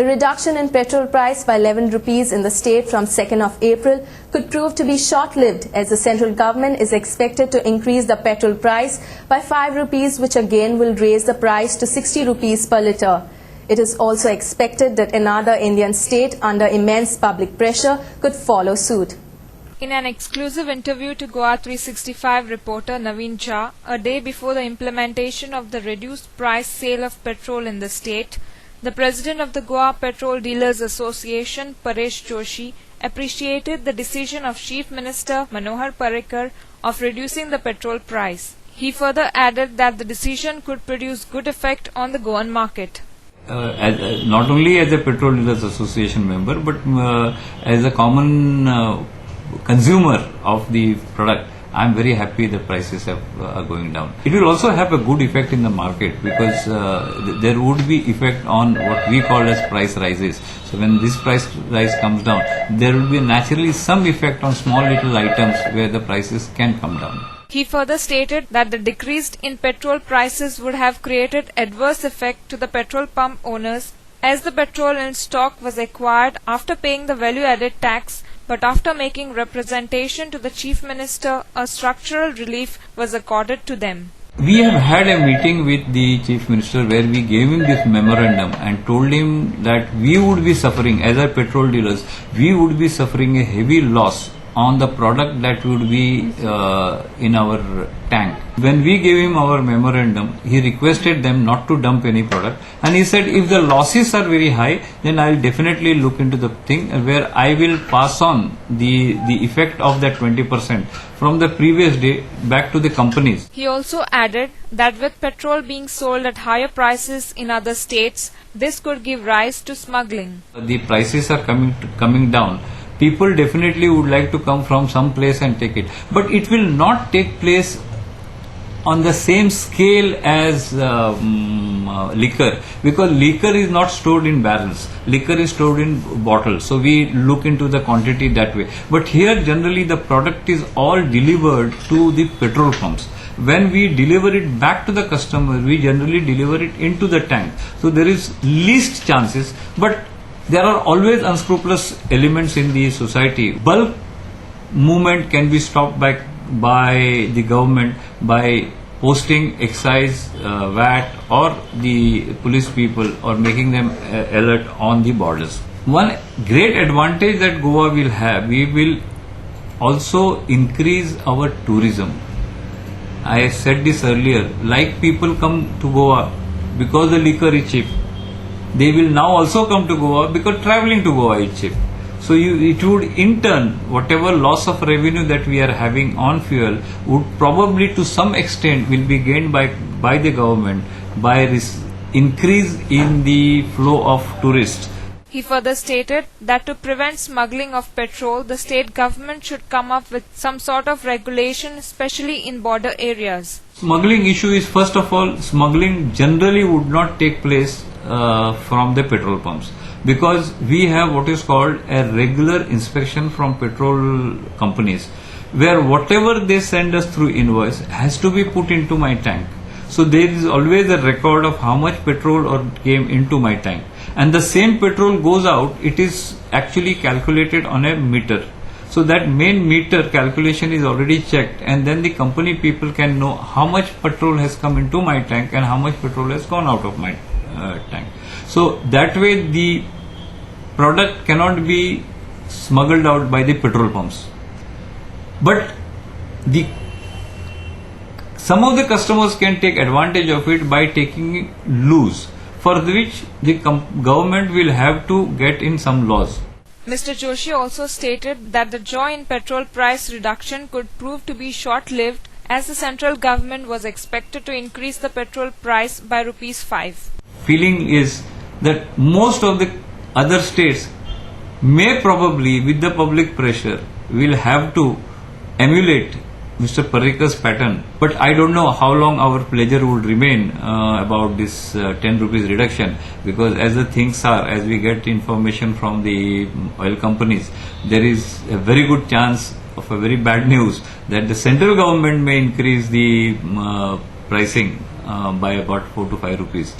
The reduction in petrol price by 11 rupees in the state from 2nd of April could prove to be short-lived, as the central government is expected to increase the petrol price by 5 rupees, which again will raise the price to 60 rupees per litre. It is also expected that another Indian state under immense public pressure could follow suit. In an exclusive interview to Goa 365 reporter Navhind, a day before the implementation of the reduced price sale of petrol in the state, the president of the Goa Petrol Dealers Association, Paresh Joshi, appreciated the decision of Chief Minister Manohar Parrikar of reducing the petrol price. He further added that the decision could produce good effect on the Goan market. Not only as a Petrol Dealers Association member, but as a common consumer of the product, I am very happy the prices are going down. It will also have a good effect in the market, because there would be effect on what we call as price rises. So when this price rise comes down, there will be naturally some effect on small little items where the prices can come down. He further stated that the decrease in petrol prices would have created adverse effect to the petrol pump owners, as the petrol in stock was acquired after paying the value-added tax, but after making representation to the Chief Minister, a structural relief was accorded to them. We have had a meeting with the Chief Minister where we gave him this memorandum and told him that we would be suffering, as our petrol dealers, we would be suffering a heavy loss on the product that would be in our tank. When we gave him our memorandum, he requested them not to dump any product, and he said if the losses are very high, then I will definitely look into the thing where I will pass on the effect of that 20% from the previous day back to the companies. He also added that with petrol being sold at higher prices in other states, this could give rise to smuggling. The prices are coming down. People definitely would like to come from some place and take it, but it will not take place on the same scale as liquor, because liquor is not stored in barrels, liquor is stored in bottles, so we look into the quantity that way. But here generally the product is all delivered to the petrol pumps. When we deliver it back to the customer, we generally deliver it into the tank, so there is least chances, but there are always unscrupulous elements in the society. Bulk movement can be stopped by the government by posting excise, VAT or the police people, or making them alert on the borders. One great advantage that Goa will have, we will also increase our tourism. I said this earlier, like people come to Goa because the liquor is cheap. They will now also come to Goa because travelling to Goa is cheap. So it would in turn, whatever loss of revenue that we are having on fuel would probably to some extent will be gained by the government by this increase in the flow of tourists. He further stated that to prevent smuggling of petrol, the state government should come up with some sort of regulation, especially in border areas. Smuggling issue is, first of all, smuggling generally would not take place from the petrol pumps, because we have what is called a regular inspection from petrol companies, where whatever they send us through invoice has to be put into my tank. So there is always a record of how much petrol came into my tank, and the same petrol goes out, it is actually calculated on a meter. So that main meter calculation is already checked, and then the company people can know how much petrol has come into my tank and how much petrol has gone out of my tank. So that way the product cannot be smuggled out by the petrol pumps. But some of the customers can take advantage of it by taking it loose, for which the government will have to get in some laws. Mr. Joshi also stated that the joy in petrol price reduction could prove to be short-lived, as the central government was expected to increase the petrol price by ₹5. Feeling is that most of the other states may probably, with the public pressure, will have to emulate Mr. Parrikar's pattern. But I don't know how long our pleasure would remain about this 10 rupees reduction, because as the things are, as we get information from the oil companies, there is a very good chance of a very bad news that the central government may increase the pricing by about 4 to 5 rupees.